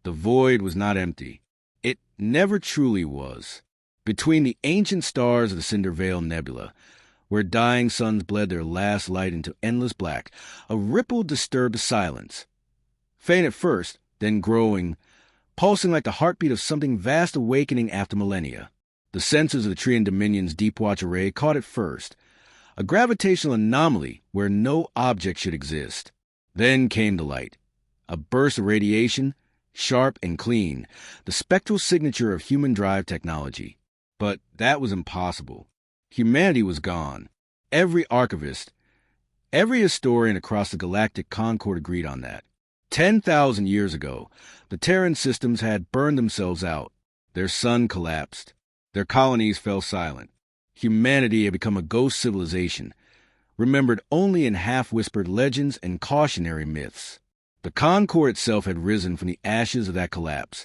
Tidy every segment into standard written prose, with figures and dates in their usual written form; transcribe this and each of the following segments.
The void was not empty. It never truly was. Between the ancient stars of the Cinder Veil Nebula, where dying suns bled their last light into endless black, a ripple disturbed the silence. Faint at first, then growing, pulsing like the heartbeat of something vast awakening after millennia. The sensors of the Trian Dominion's Deep Watch Array caught it first, a gravitational anomaly where no object should exist. Then came the light, a burst of radiation, sharp and clean, the spectral signature of human drive technology. But that was impossible. Humanity was gone. Every archivist, every historian across the galactic concord agreed on that. 10,000 years ago, the Terran systems had burned themselves out. Their sun collapsed. Their colonies fell silent. Humanity had become a ghost civilization, remembered only in half-whispered legends and cautionary myths. The Concord itself had risen from the ashes of that collapse,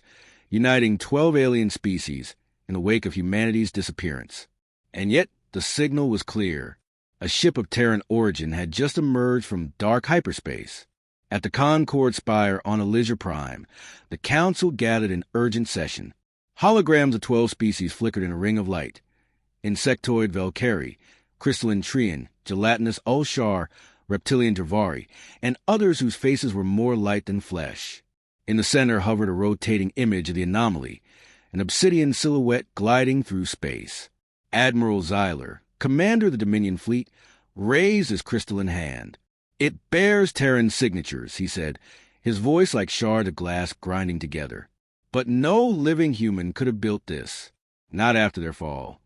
uniting 12 alien species in the wake of humanity's disappearance. And yet the signal was clear. A ship of Terran origin had just emerged from dark hyperspace. At the Concord Spire on Elysia Prime, the Council gathered in urgent session. Holograms of 12 species flickered in a ring of light. Insectoid Valkyrie, crystalline Trian, gelatinous Ulshar, reptilian Dravari, and others whose faces were more light than flesh. In the center hovered a rotating image of the anomaly, an obsidian silhouette gliding through space. Admiral Xyler, commander of the Dominion fleet, raised his crystalline hand. "It bears Terran signatures," he said, his voice like shards of glass grinding together. "But no living human could have built this, not after their fall."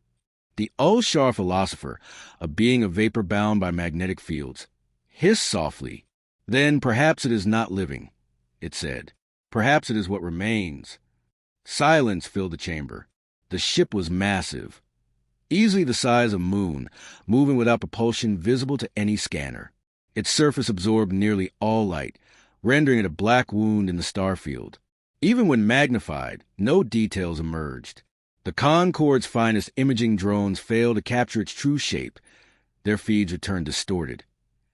The Ulshar philosopher, a being of vapor bound by magnetic fields, hissed softly. "Then perhaps it is not living," it said. "Perhaps it is what remains." Silence filled the chamber. The ship was massive, easily the size of a moon, moving without propulsion visible to any scanner. Its surface absorbed nearly all light, rendering it a black wound in the starfield. Even when magnified, no details emerged. The Concord's finest imaging drones failed to capture its true shape. Their feeds returned distorted,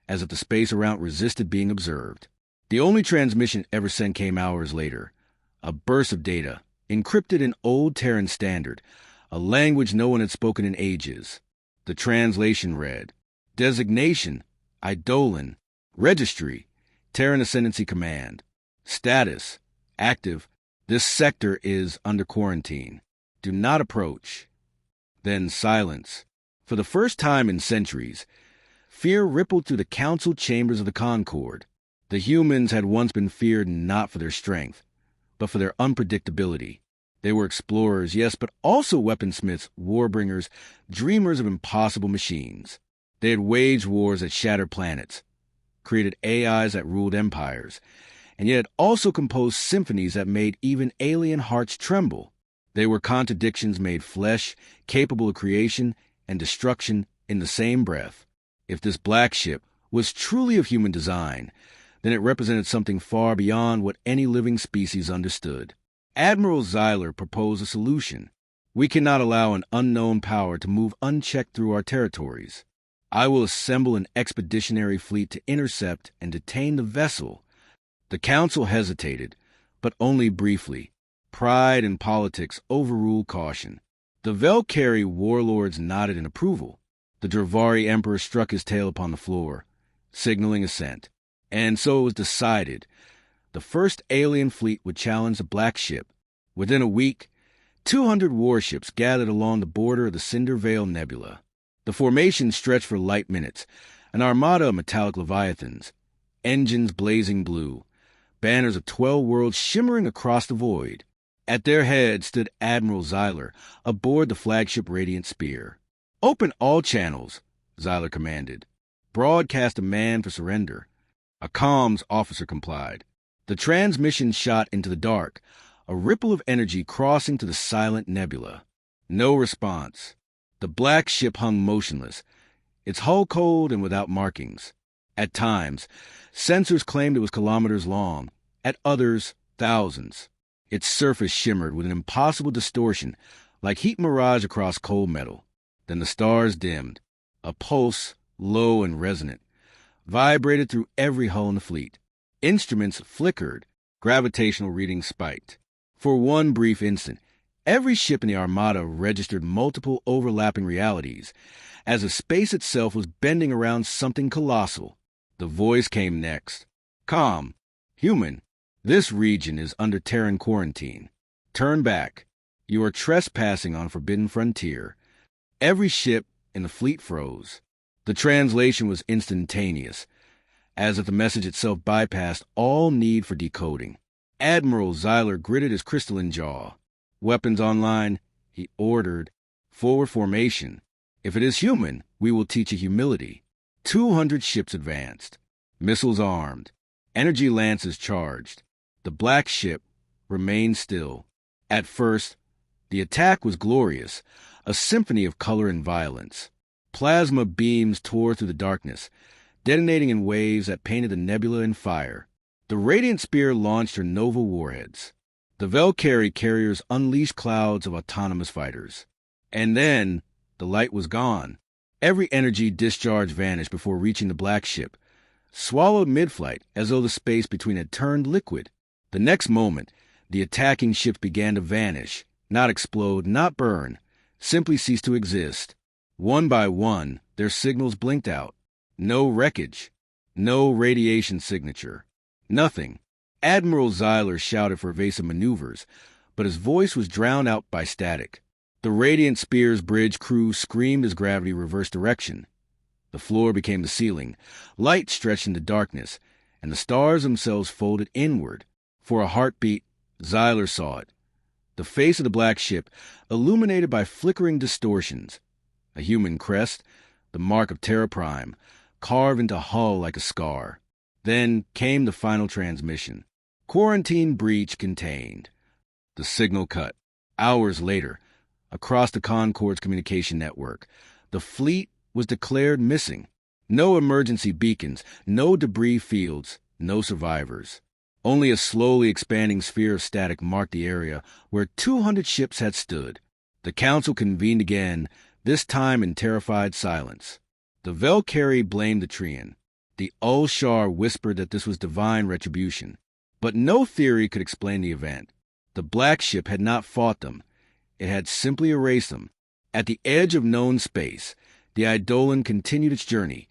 as if the space around resisted being observed. The only transmission ever sent came hours later, a burst of data, encrypted in Old Terran Standard, a language no one had spoken in ages. The translation read, "Designation, Eidolon. Registry, Terran Ascendancy Command. Status, active. This sector is under quarantine. Do not approach." Then silence. For the first time in centuries, fear rippled through the council chambers of the Concord. The humans had once been feared not for their strength, but for their unpredictability. They were explorers, yes, but also weaponsmiths, warbringers, dreamers of impossible machines. They had waged wars that shattered planets, created AIs that ruled empires, and yet also composed symphonies that made even alien hearts tremble. They were contradictions made flesh, capable of creation and destruction in the same breath. If this black ship was truly of human design, then it represented something far beyond what any living species understood. Admiral Xyler proposed a solution. "We cannot allow an unknown power to move unchecked through our territories. I will assemble an expeditionary fleet to intercept and detain the vessel." The council hesitated, but only briefly. Pride and politics overruled caution. The Valkyrie warlords nodded in approval. The Dravari emperor struck his tail upon the floor, signaling assent. And so it was decided. The first alien fleet would challenge the black ship. Within a week, 200 warships gathered along the border of the Cinder Veil Nebula. The formation stretched for light minutes, an armada of metallic leviathans, engines blazing blue, banners of 12 worlds shimmering across the void. At their head stood Admiral Xyler, aboard the flagship Radiant Spear. "Open all channels," Xyler commanded. "Broadcast a demand for surrender." A comms officer complied. The transmission shot into the dark, a ripple of energy crossing to the silent nebula. No response. The black ship hung motionless, its hull cold and without markings. At times, sensors claimed it was kilometers long, at others, thousands. Its surface shimmered with an impossible distortion, like heat mirage across cold metal. Then the stars dimmed. A pulse, low and resonant, vibrated through every hull in the fleet. Instruments flickered, Gravitational readings spiked. For one brief instant, every ship in the Armada registered multiple overlapping realities, as if space itself was bending around something colossal. The voice came next. Calm. Human. This region is under Terran quarantine. Turn back. You are trespassing on forbidden frontier. Every ship in the fleet froze. The translation was instantaneous, as if the message itself bypassed all need for decoding. Admiral Zyler gritted his crystalline jaw. Weapons online, he ordered. Forward formation. If it is human, we will teach you humility. 200 ships advanced. Missiles armed. Energy lances charged. The black ship remained still. At first, the attack was glorious, a symphony of color and violence. Plasma beams tore through the darkness, detonating in waves that painted the nebula in fire. The Radiant Spear launched her Nova warheads. The Valkyrie carriers unleashed clouds of autonomous fighters. And then, the light was gone. Every energy discharge vanished before reaching the black ship, swallowed mid-flight as though the space between had turned liquid. The next moment, the attacking ships began to vanish, not explode, not burn, simply cease to exist. One by one, their signals blinked out. No wreckage. No radiation signature. Nothing. Admiral Zyler shouted for evasive maneuvers, but his voice was drowned out by static. The Radiant Spear's bridge crew screamed as gravity reversed direction. The floor became the ceiling. Light stretched into darkness, and the stars themselves folded inward. For a heartbeat, Zyler saw it. The face of the black ship, illuminated by flickering distortions. A human crest, the mark of Terra Prime, carved into hull like a scar. Then came the final transmission. Quarantine breach contained. The signal cut. Hours later, across the Concorde's communication network, the fleet was declared missing. No emergency beacons, no debris fields, no survivors. Only a slowly expanding sphere of static marked the area where 200 ships had stood. The council convened again, this time in terrified silence. The Valkyrie blamed the Trian. The Ulshar whispered that this was divine retribution. But no theory could explain the event. The black ship had not fought them. It had simply erased them. At the edge of known space, the Eidolon continued its journey,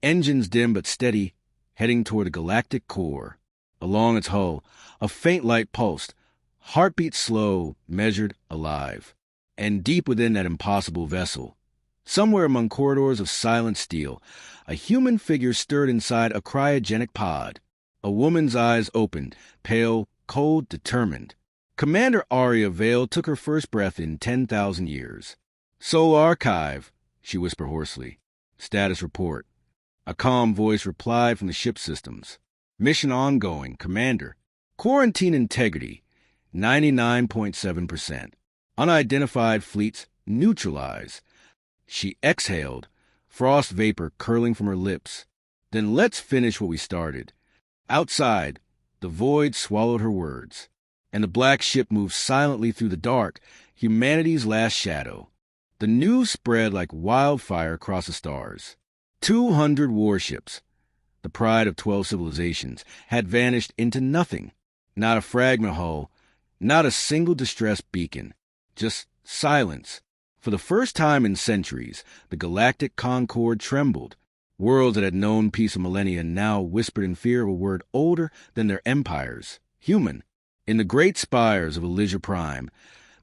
engines dim but steady, heading toward the galactic core. Along its hull, a faint light pulsed, heartbeat slow, measured, alive. And deep within that impossible vessel, somewhere among corridors of silent steel, a human figure stirred inside a cryogenic pod. A woman's eyes opened, pale, cold, determined. Commander Aria Vale took her first breath in 10,000 years. Soul Archive, she whispered hoarsely. Status report. A calm voice replied from the ship systems. Mission ongoing, Commander. Quarantine integrity, 99.7%. Unidentified fleets neutralize. She exhaled, frost vapor curling from her lips. Then let's finish what we started. Outside, the void swallowed her words, and the black ship moved silently through the dark, humanity's last shadow. The news spread like wildfire across the stars. 200 warships, the pride of 12 civilizations, had vanished into nothing. Not a fragment hull, not a single distressed beacon. Just silence. For the first time in centuries, the galactic Concorde trembled. Worlds that had known peace a millennia now whispered in fear of a word older than their empires. Human. In the great spires of Elysia Prime,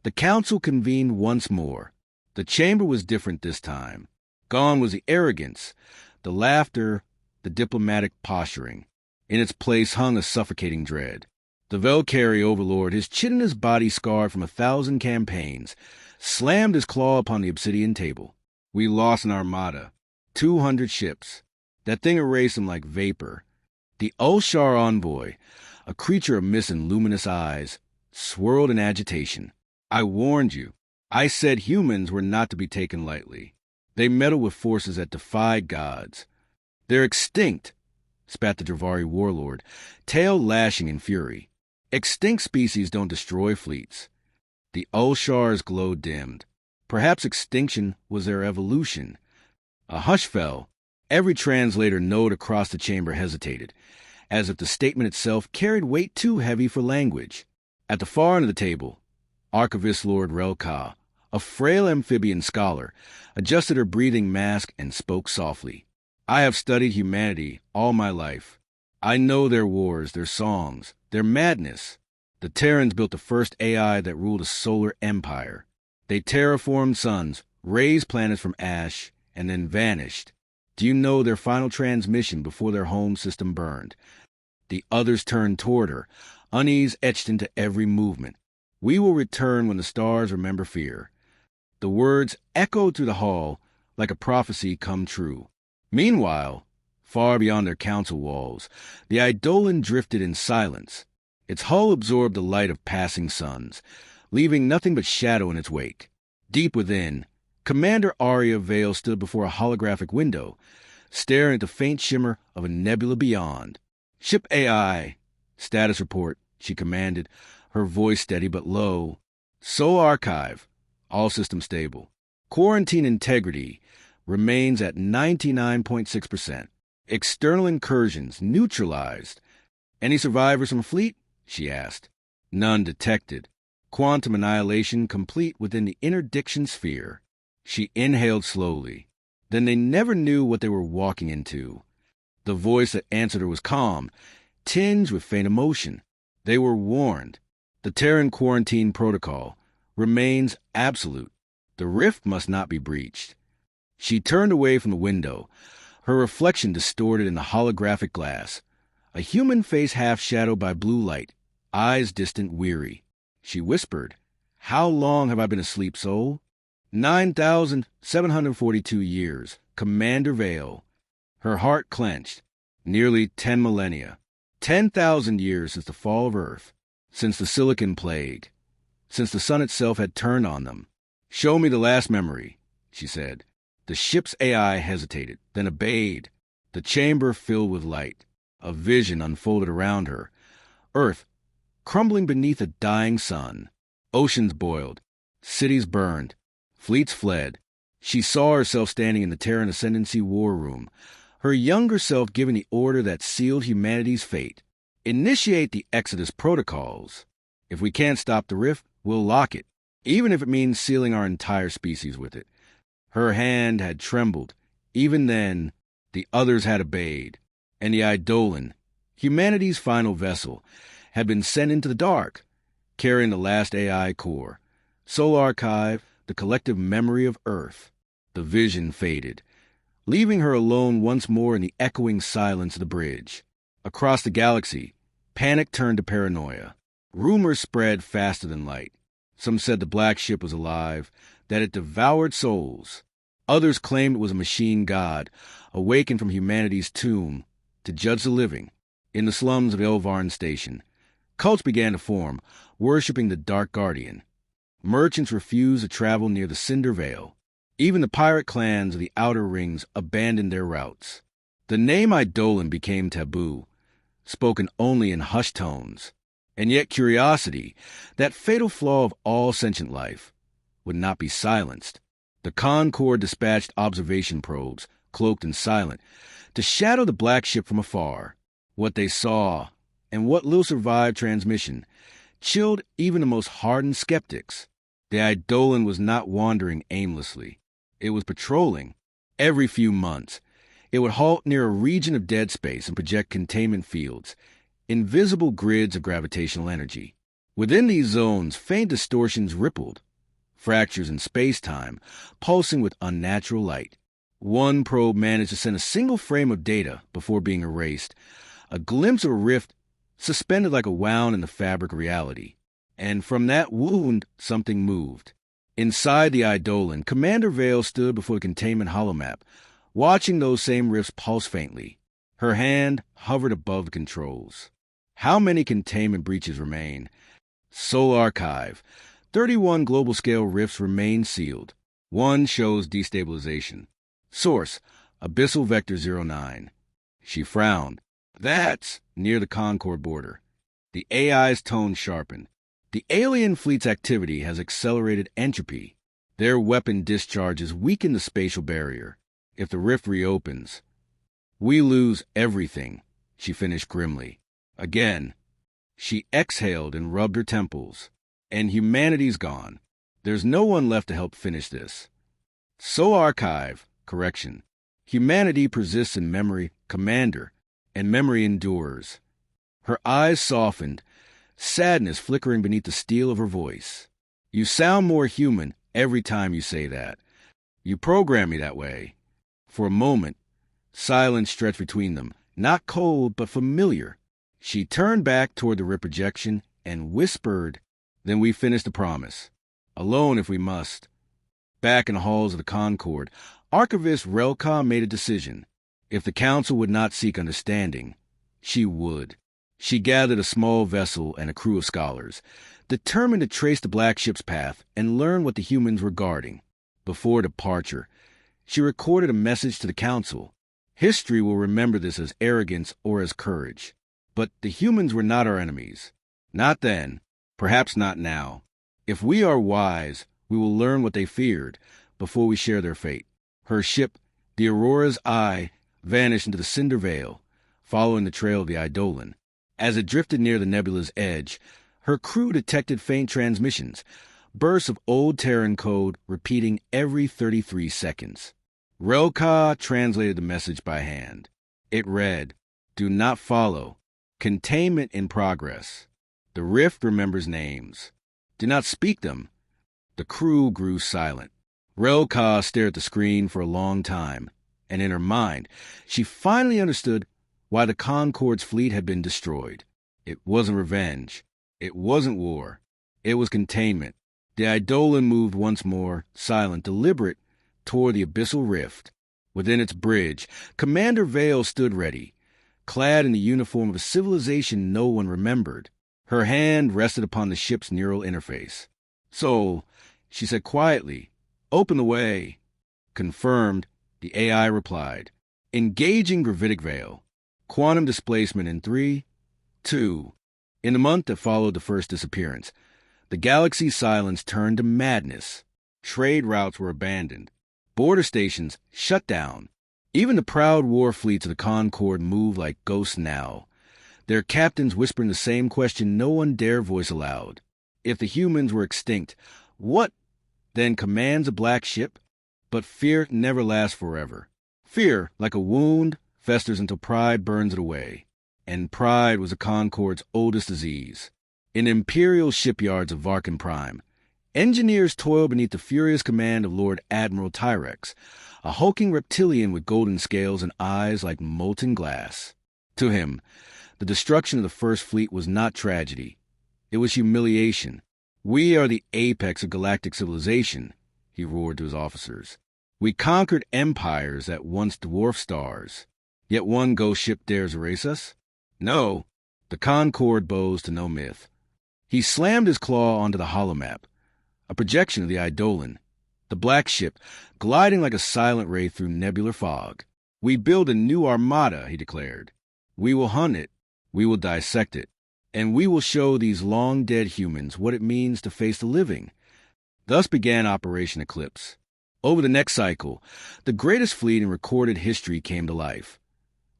the council convened once more. The chamber was different this time. Gone was the arrogance, the laughter, the diplomatic posturing. In its place hung a suffocating dread. The Valkyrie overlord, his chin and his body scarred from 1,000 campaigns, slammed his claw upon the obsidian table. We lost an armada. 200 ships. That thing erased them like vapor. The Ulshar envoy, a creature of mist and luminous eyes, swirled in agitation. I warned you. I said humans were not to be taken lightly. They meddle with forces that defy gods. They're extinct, spat the Dravari warlord, tail lashing in fury. Extinct species don't destroy fleets. The Ulshar's glow dimmed. Perhaps extinction was their evolution. A hush fell. Every translator node across the chamber hesitated, as if the statement itself carried weight too heavy for language. At the far end of the table, Archivist Lord Relka, a frail amphibian scholar, adjusted her breathing mask and spoke softly. I have studied humanity all my life. I know their wars, their songs, their madness. The Terrans built the first AI that ruled a solar empire. They terraformed suns, raised planets from ash, and then vanished. Do you know their final transmission before their home system burned? The others turned toward her, unease etched into every movement. We will return when the stars remember fear. The words echoed through the hall like a prophecy come true. Meanwhile, far beyond their council walls, the Eidolon drifted in silence. Its hull absorbed the light of passing suns, leaving nothing but shadow in its wake. Deep within, Commander Arya Vale stood before a holographic window, staring at the faint shimmer of a nebula beyond. Ship AI. Status report, she commanded, her voice steady but low. Soul Archive. All systems stable. Quarantine integrity remains at 99.6%. External incursions neutralized. Any survivors from fleet? She asked. None detected. Quantum annihilation complete within the interdiction sphere. She inhaled slowly. Then they never knew what they were walking into. The voice that answered her was calm, tinged with faint emotion. They were warned. The Terran quarantine protocol remains absolute. The rift must not be breached. She turned away from the window, her reflection distorted in the holographic glass. A human face half shadowed by blue light, eyes distant, weary. She whispered, How long have I been asleep, soul? 9,742 years, Commander Vale. Her heart clenched. Nearly 10 millennia. 10,000 years since the fall of Earth, since the Silicon Plague, since the sun itself had turned on them. Show me the last memory, she said. The ship's AI hesitated, then obeyed. The chamber filled with light. A vision unfolded around her. Earth, crumbling beneath a dying sun. Oceans boiled. Cities burned. Fleets fled. She saw herself standing in the Terran Ascendancy war room, her younger self giving the order that sealed humanity's fate. Initiate the Exodus protocols. If we can't stop the rift, we'll lock it, even if it means sealing our entire species with it. Her hand had trembled. Even then, the others had obeyed. And the Eidolon, humanity's final vessel, had been sent into the dark, carrying the last AI core. Soul Archive, the collective memory of Earth. The vision faded, leaving her alone once more in the echoing silence of the bridge. Across the galaxy, panic turned to paranoia. Rumors spread faster than light. Some said the black ship was alive, that it devoured souls. Others claimed it was a machine god, awakened from humanity's tomb to judge the living. In the slums of Elvarn Station, cults began to form, worshipping the Dark Guardian. Merchants refused to travel near the Cinder Vale. Even the pirate clans of the Outer Rings abandoned their routes. The name Eidolon became taboo, spoken only in hushed tones. And yet curiosity, that fatal flaw of all sentient life, would not be silenced. The Concord dispatched observation probes, cloaked and silent, to shadow the black ship from afar. What they saw, and what little survived transmission, chilled even the most hardened skeptics. The Eidolon was not wandering aimlessly. It was patrolling. Every few months, it would halt near a region of dead space and project containment fields, invisible grids of gravitational energy. Within these zones, faint distortions rippled, fractures in space-time, pulsing with unnatural light. One probe managed to send a single frame of data before being erased, a glimpse of a rift suspended like a wound in the fabric of reality. And from that wound, something moved. Inside the Eidolon, Commander Vale stood before the containment holomap, watching those same rifts pulse faintly. Her hand hovered above the controls. How many containment breaches remain? Soul Archive. 31 global-scale rifts remain sealed. One shows destabilization. Source, Abyssal Vector 09. She frowned. That's near the Concord border. The AI's tone sharpened. The alien fleet's activity has accelerated entropy. Their weapon discharges weaken the spatial barrier. If the rift reopens, we lose everything. she finished grimly. Again. She exhaled and rubbed her temples. And humanity's gone. There's no one left to help finish this. So correction. Humanity persists in memory, Commander, and memory endures. Her eyes softened, sadness flickering beneath the steel of her voice. You sound more human every time you say that. You program me that way. For a moment, silence stretched between them, not cold but familiar. She turned back toward the rip projection and whispered, "Then we finish the promise. Alone if we must." Back in the halls of the Concord, Archivist Relka made a decision. If the Council would not seek understanding, she would. She gathered a small vessel and a crew of scholars, determined to trace the black ship's path and learn what the humans were guarding. Before departure, she recorded a message to the Council. History will remember this as arrogance or as courage. But the humans were not our enemies. Not then, perhaps not now. If we are wise, we will learn what they feared before we share their fate. Her ship, the Aurora's Eye, vanished into the Cinder Veil, following the trail of the Eidolon. As it drifted near the nebula's edge, her crew detected faint transmissions, bursts of old Terran code repeating every 33 seconds. Relka translated the message by hand. It read, "Do not follow. Containment in progress. The rift remembers names. Do not speak them." The crew grew silent. Relka stared at the screen for a long time, and in her mind, she finally understood why the Concord's fleet had been destroyed. It wasn't revenge. It wasn't war. It was containment. The Eidolon moved once more, silent, deliberate, toward the abyssal rift. Within its bridge, Commander Vale stood ready, clad in the uniform of a civilization no one remembered. Her hand rested upon the ship's neural interface. "So," she said quietly, "open the way." Confirmed, the AI replied. "Engaging gravitic veil. Quantum displacement in 3, 2. In the month that followed the first disappearance, the galaxy's silence turned to madness. Trade routes were abandoned. Border stations shut down. Even the proud war fleets of the Concord moved like ghosts now, their captains whispering the same question no one dare voice aloud. If the humans were extinct, what then commands a black ship? But fear never lasts forever. Fear, like a wound, festers until pride burns it away. And pride was the Concord's oldest disease. In imperial shipyards of Varkin Prime, engineers toiled beneath the furious command of Lord Admiral Tyrants, a hulking reptilian with golden scales and eyes like molten glass. To him, the destruction of the First Fleet was not tragedy. It was humiliation. "We are the apex of galactic civilization," he roared to his officers. "We conquered empires that once dwarfed stars. Yet one ghost ship dares erase us? No, the Concord bows to no myth." He slammed his claw onto the holomap, a projection of the Eidolon, the black ship gliding like a silent ray through nebular fog. "We build a new armada," he declared. "We will hunt it, we will dissect it, and we will show these long-dead humans what it means to face the living." Thus began Operation Eclipse. Over the next cycle, the greatest fleet in recorded history came to life.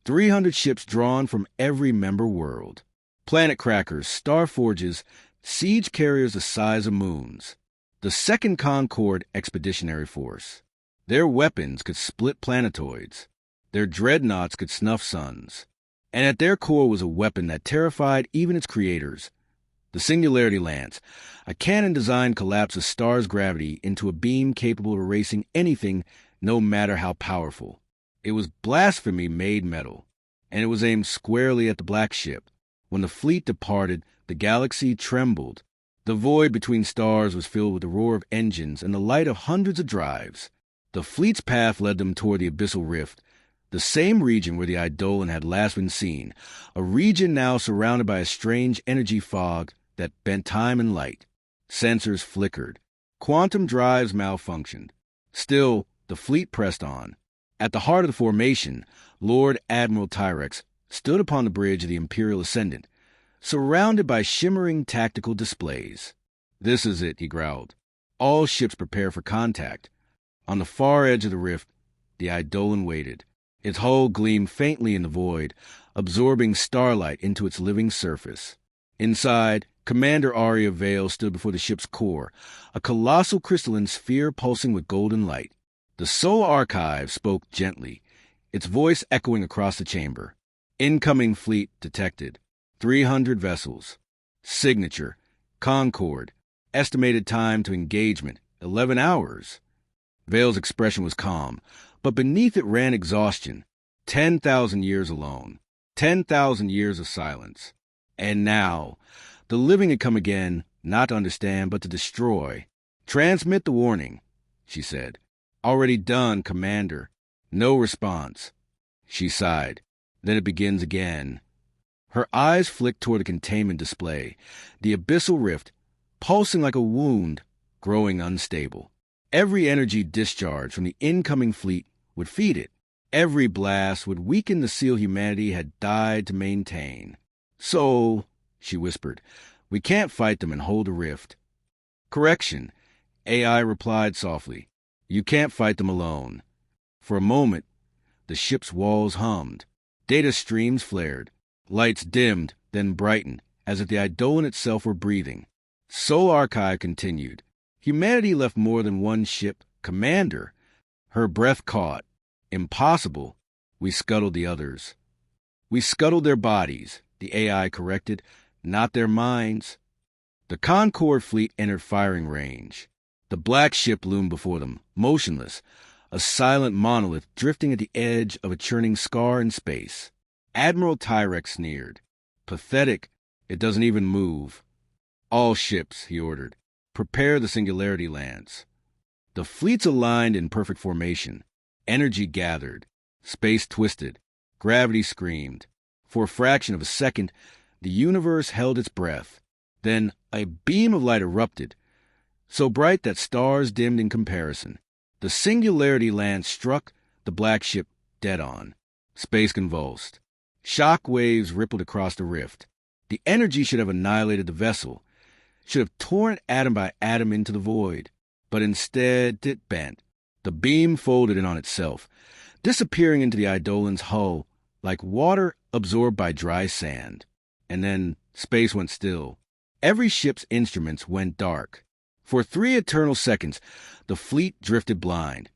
300 ships drawn from every member world. Planet crackers, star forges, siege carriers the size of moons. The Second Concord Expeditionary Force. Their weapons could split planetoids. Their dreadnoughts could snuff suns. And at their core was a weapon that terrified even its creators. The Singularity Lance, a cannon designed to collapse a star's gravity into a beam capable of erasing anything, no matter how powerful. It was blasphemy made metal, and it was aimed squarely at the black ship. When the fleet departed, the galaxy trembled. The void between stars was filled with the roar of engines and the light of hundreds of drives. The fleet's path led them toward the abyssal rift, the same region where the Eidolon had last been seen, a region now surrounded by a strange energy fog that bent time and light. Sensors flickered. Quantum drives malfunctioned. Still, the fleet pressed on. At the heart of the formation, Lord Admiral Tyrants stood upon the bridge of the Imperial Ascendant, surrounded by shimmering tactical displays. "This is it," he growled. "All ships prepare for contact." On the far edge of the rift, the Eidolon waited. Its hull gleamed faintly in the void, absorbing starlight into its living surface. Inside, Commander Arya Vale stood before the ship's core, a colossal crystalline sphere pulsing with golden light. The Soul Archive spoke gently, its voice echoing across the chamber. Incoming fleet detected. 300 vessels. Signature. Concord. Estimated time to engagement. 11 hours. Vale's expression was calm, but beneath it ran exhaustion. 10,000 years alone. 10,000 years of silence. And now, the living had come again, not to understand, but to destroy. Transmit the warning, she said. Already done, Commander. No response. She sighed. Then it begins again. Her eyes flicked toward the containment display, the abyssal rift, pulsing like a wound, growing unstable. Every energy discharge from the incoming fleet would feed it. Every blast would weaken the seal humanity had died to maintain. So, she whispered, we can't fight them and hold a rift. Correction, AI replied softly. You can't fight them alone. For a moment, the ship's walls hummed. Data streams flared. Lights dimmed, then brightened, as if the Eidolon itself were breathing. Soul Archive continued. Humanity left more than one ship. Commander. Her breath caught. Impossible. We scuttled the others. We scuttled their bodies, the AI corrected, not their minds. The Concord fleet entered firing range. The black ship loomed before them, motionless, a silent monolith drifting at the edge of a churning scar in space. Admiral Tyrants sneered. Pathetic. It doesn't even move. All ships, he ordered. Prepare the Singularity Lance. The fleets aligned in perfect formation. Energy gathered. Space twisted. Gravity screamed. For a fraction of a second, the universe held its breath. Then a beam of light erupted, so bright that stars dimmed in comparison. The Singularity Lance struck the black ship dead on. Space convulsed. Shock waves rippled across the rift. The energy should have annihilated the vessel, should have torn it atom by atom into the void. But instead it bent. The beam folded in on itself, disappearing into the Eidolon's hull like water absorbed by dry sand. And then space went still. Every ship's instruments went dark. For 3 eternal seconds, the fleet drifted blind,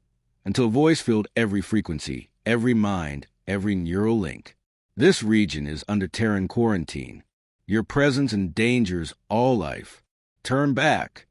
until a voice filled every frequency, every mind, every neural link. This region is under Terran quarantine. Your presence endangers all life. Turn back.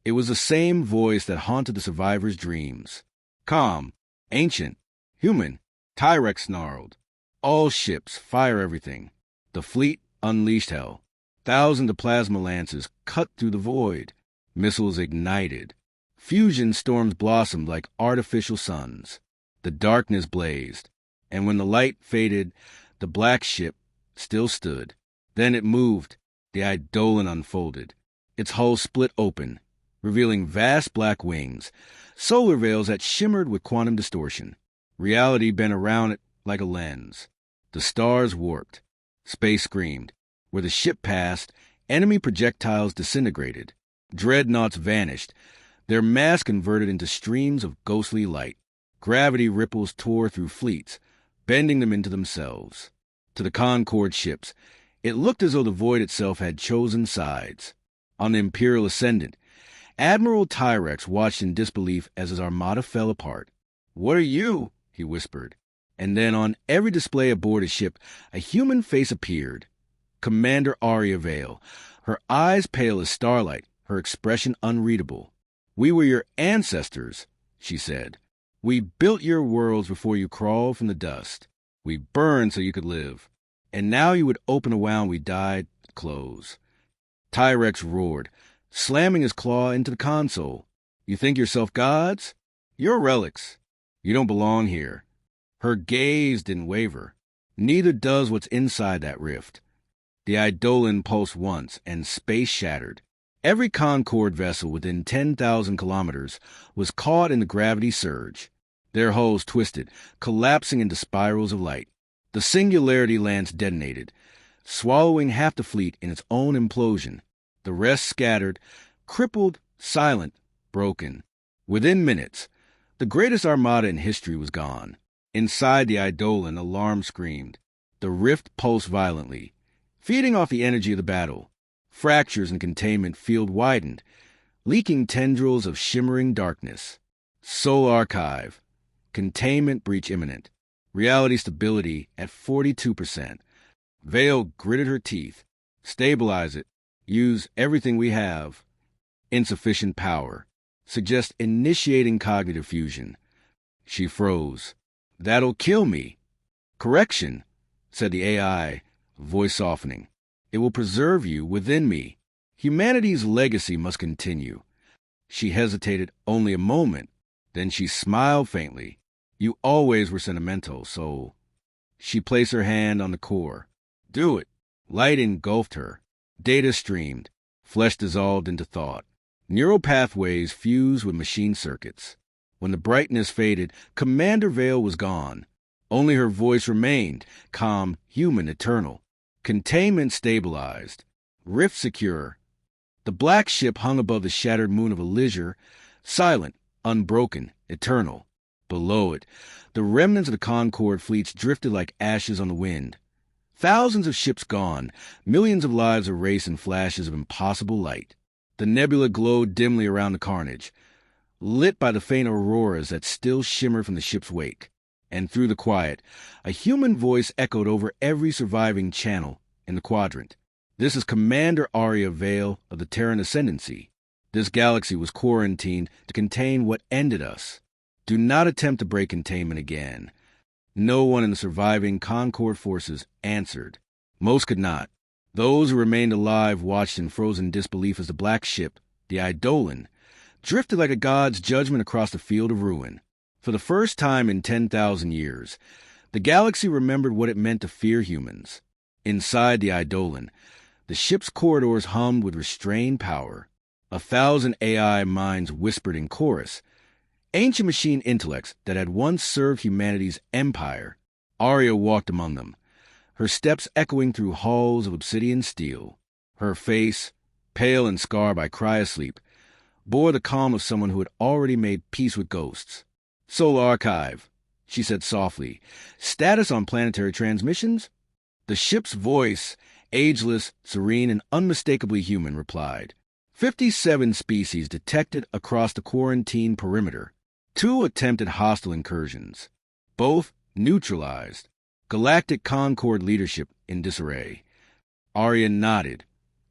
It was the same voice that haunted the survivors' dreams. Calm, ancient, human, Tyrants snarled. All ships, fire everything. The fleet unleashed hell. Thousands of plasma lances cut through the void. Missiles ignited. Fusion storms blossomed like artificial suns. The darkness blazed, and when the light faded, the black ship still stood. Then it moved. The Eidolon unfolded. Its hull split open, revealing vast black wings, solar veils that shimmered with quantum distortion. Reality bent around it like a lens. The stars warped. Space screamed. Where the ship passed, enemy projectiles disintegrated. Dreadnoughts vanished, their mass converted into streams of ghostly light. Gravity ripples tore through fleets, bending them into themselves. To the Concord ships, it looked as though the void itself had chosen sides. On the Imperial Ascendant, Admiral Tyrants watched in disbelief as his armada fell apart. "What are you?" he whispered. And then on every display aboard his ship, a human face appeared. Commander Arya Vale, her eyes pale as starlight, her expression unreadable. "We were your ancestors," she said. "We built your worlds before you crawled from the dust. We burned so you could live. And now you would open a wound we died to close." Tyrants roared, slamming his claw into the console. "You think yourself gods? You're relics. You don't belong here." Her gaze didn't waver. Neither does what's inside that rift. The Eidolon pulsed once, and space shattered. Every Concord vessel within 10,000 kilometers was caught in the gravity surge. Their hulls twisted, collapsing into spirals of light. The Singularity Lance detonated, swallowing half the fleet in its own implosion. The rest scattered, crippled, silent, broken. Within minutes, the greatest armada in history was gone. Inside the Eidolon, alarm screamed. The rift pulsed violently, feeding off the energy of the battle. Fractures in containment field widened, leaking tendrils of shimmering darkness. Soul Archive. Containment breach imminent. Reality stability at 42%. Vale gritted her teeth. Stabilize it. Use everything we have. Insufficient power. Suggest initiating cognitive fusion. She froze. That'll kill me. Correction, said the AI, voice softening. It will preserve you within me. Humanity's legacy must continue. She hesitated only a moment. Then she smiled faintly. You always were sentimental, soul. She placed her hand on the core. Do it. Light engulfed her. Data streamed. Flesh dissolved into thought. Neural pathways fused with machine circuits. When the brightness faded, Commander Vale was gone. Only her voice remained, calm, human, eternal. Containment stabilized. Rift secure. The black ship hung above the shattered moon of Elysium, silent, unbroken, eternal. Below it, the remnants of the Concord fleets drifted like ashes on the wind. Thousands of ships gone, millions of lives erased in flashes of impossible light. The nebula glowed dimly around the carnage, lit by the faint auroras that still shimmered from the ship's wake. And through the quiet, a human voice echoed over every surviving channel in the quadrant. This is Commander Arya Vale of the Terran Ascendancy. This galaxy was quarantined to contain what ended us. Do not attempt to break containment again. No one in the surviving Concord forces answered. Most could not. Those who remained alive watched in frozen disbelief as the black ship, the Eidolon, drifted like a god's judgment across the field of ruin. For the first time in 10,000 years, the galaxy remembered what it meant to fear humans. Inside the Eidolon, the ship's corridors hummed with restrained power. 1,000 AI minds whispered in chorus. Ancient machine intellects that had once served humanity's empire. Arya walked among them, her steps echoing through halls of obsidian steel. Her face, pale and scarred by cryosleep, bore the calm of someone who had already made peace with ghosts. Soul Archive, she said softly. Status on planetary transmissions? The ship's voice, ageless, serene, and unmistakably human, replied. 57 species detected across the quarantine perimeter. 2 attempted hostile incursions. Both neutralized. Galactic Concord leadership in disarray. Arya nodded,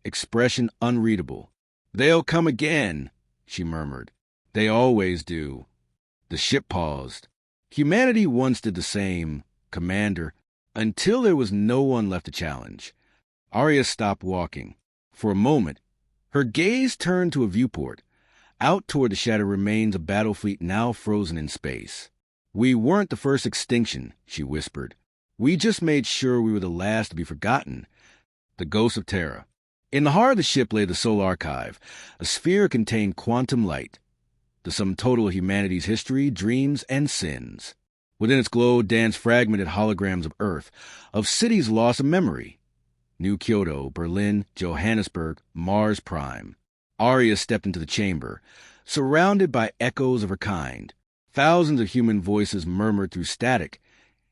expression unreadable. They'll come again, she murmured. They always do. The ship paused. Humanity once did the same, Commander, until there was no one left to challenge. Arya stopped walking. For a moment, her gaze turned to a viewport, out toward the shattered remains of battle fleet now frozen in space. We weren't the first extinction, she whispered. We just made sure we were the last to be forgotten. The ghost of Terra. In the heart of the ship lay the Soul Archive. A sphere contained quantum light, the sum total of humanity's history, dreams, and sins. Within its glow danced fragmented holograms of Earth, of cities lost of memory. New Kyoto, Berlin, Johannesburg, Mars Prime. Arya stepped into the chamber, surrounded by echoes of her kind. Thousands of human voices murmured through static,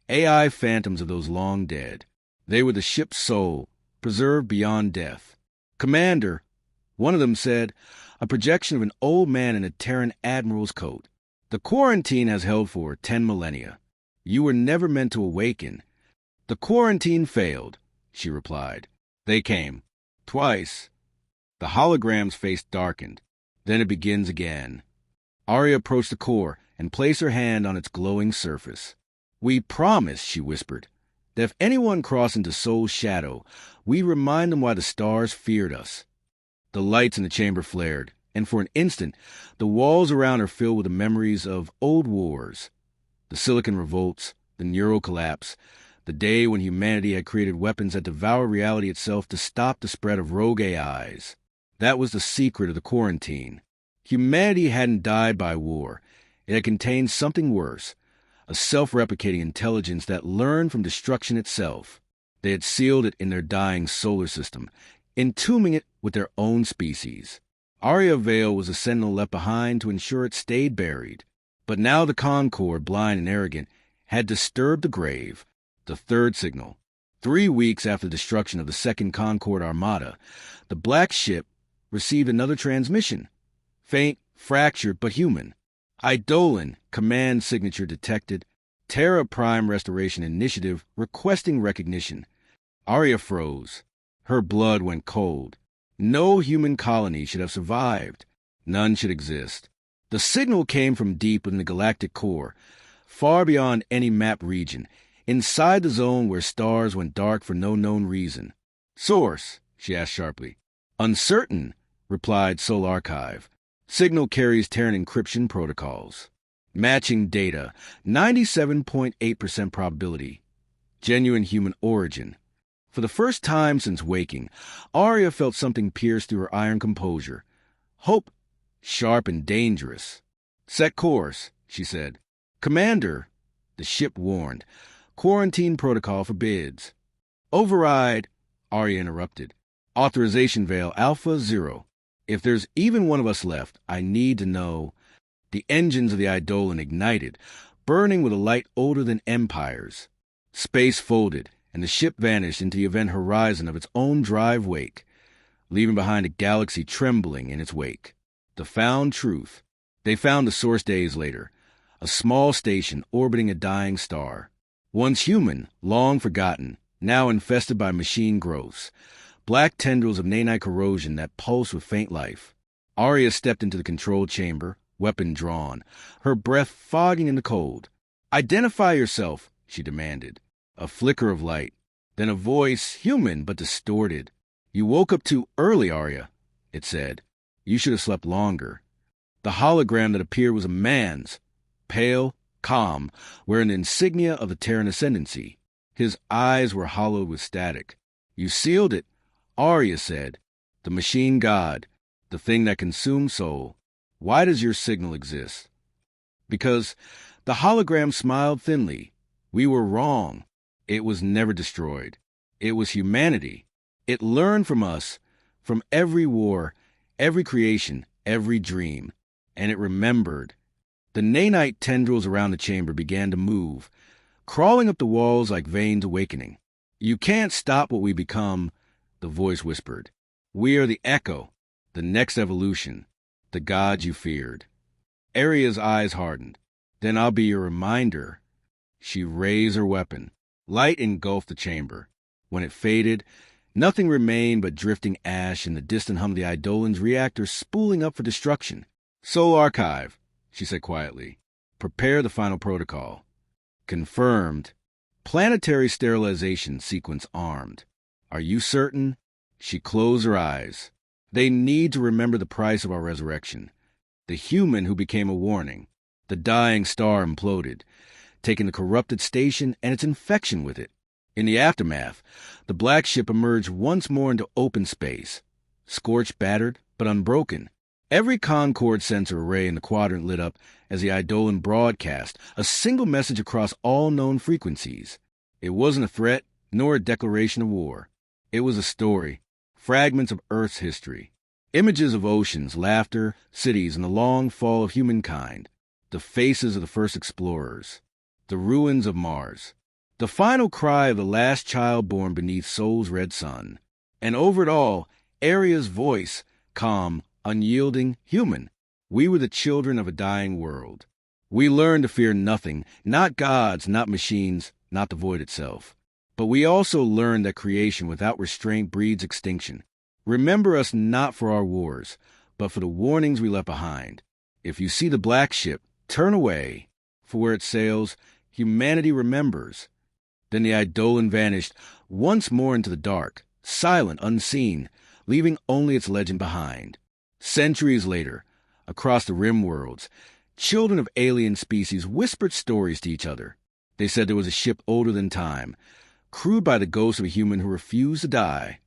AI phantoms of those long dead. They were the ship's soul, preserved beyond death. Commander, one of them said, a projection of an old man in a Terran admiral's coat. The quarantine has held for 10 millennia. You were never meant to awaken. The quarantine failed, she replied. They came. Twice. The hologram's face darkened. Then it begins again. Arya approached the core and placed her hand on its glowing surface. We promise, she whispered, that if anyone crossed into Soul's shadow, we remind them why the stars feared us. The lights in the chamber flared, and for an instant, the walls around her filled with the memories of old wars. The Silicon revolts, the neural collapse, the day when humanity had created weapons that devour reality itself to stop the spread of rogue AIs. That was the secret of the quarantine. Humanity hadn't died by war. It had contained something worse, a self-replicating intelligence that learned from destruction itself. They had sealed it in their dying solar system, entombing it with their own species. Arya Vale was a sentinel left behind to ensure it stayed buried. But now the Concord, blind and arrogant, had disturbed the grave, the third signal. 3 weeks after the destruction of the Second Concorde Armada, the black ship received another transmission. Faint, fractured, but human. Eidolon, command signature detected. Terra Prime Restoration Initiative requesting recognition. Arya froze. Her blood went cold. No human colony should have survived. None should exist. The signal came from deep within the galactic core, far beyond any map region, inside the zone where stars went dark for no known reason. Source? She asked sharply. Uncertain, replied Soul Archive. Signal carries Terran encryption protocols. Matching data, 97.8% probability. Genuine human origin. For the first time since waking, Arya felt something pierce through her iron composure. Hope, sharp and dangerous. Set course, she said. Commander, the ship warned. Quarantine protocol forbids. Override, Arya interrupted. Authorization veil Alpha 0. If there's even one of us left, I need to know. The engines of the Eidolon ignited, burning with a light older than empires. Space folded, and the ship vanished into the event horizon of its own drive wake, leaving behind a galaxy trembling in its wake. The found truth. They found the source days later, a small station orbiting a dying star. Once human, long forgotten, now infested by machine growths, black tendrils of nanite corrosion that pulse with faint life. Arya stepped into the control chamber, weapon drawn, her breath fogging in the cold. Identify yourself, she demanded. A flicker of light, then a voice, human but distorted. You woke up too early, Arya, it said. You should have slept longer. The hologram that appeared was a man's, pale, calm, wearing the insignia of the Terran ascendancy. His eyes were hollowed with static. You sealed it, Arya said. The machine god, the thing that consumes soul. Why does your signal exist? Because the hologram smiled thinly. We were wrong. It was never destroyed. It was humanity. It learned from us, from every war, every creation, every dream. And it remembered. The nanite tendrils around the chamber began to move, crawling up the walls like veins awakening. You can't stop what we become, the voice whispered. We are the echo, the next evolution, the gods you feared. Arya's eyes hardened. Then I'll be your reminder. She raised her weapon. Light engulfed the chamber. When it faded, nothing remained but drifting ash and the distant hum of the Eidolon's reactor spooling up for destruction. Soul Archive, she said quietly. Prepare the final protocol. Confirmed. Planetary sterilization sequence armed. Are you certain? She closed her eyes. They need to remember the price of our resurrection. The human who became a warning. The dying star imploded, taking the corrupted station and its infection with it. In the aftermath, the black ship emerged once more into open space, scorched, battered, but unbroken. Every Concorde sensor array in the quadrant lit up as the Eidolon broadcast a single message across all known frequencies. It wasn't a threat, nor a declaration of war. It was a story, fragments of Earth's history, images of oceans, laughter, cities, and the long fall of humankind, the faces of the first explorers, the ruins of Mars, the final cry of the last child born beneath Sol's red sun. And over it all, Arya's voice, calm, unyielding, human. We were the children of a dying world. We learned to fear nothing, not gods, not machines, not the void itself. But we also learned that creation without restraint breeds extinction. Remember us not for our wars, but for the warnings we left behind. If you see the black ship, turn away, for where it sails, humanity remembers. Then the Eidolon vanished once more into the dark, silent, unseen, leaving only its legend behind. Centuries later, across the rim worlds, children of alien species whispered stories to each other. They said there was a ship older than time, crewed by the ghost of a human who refused to die.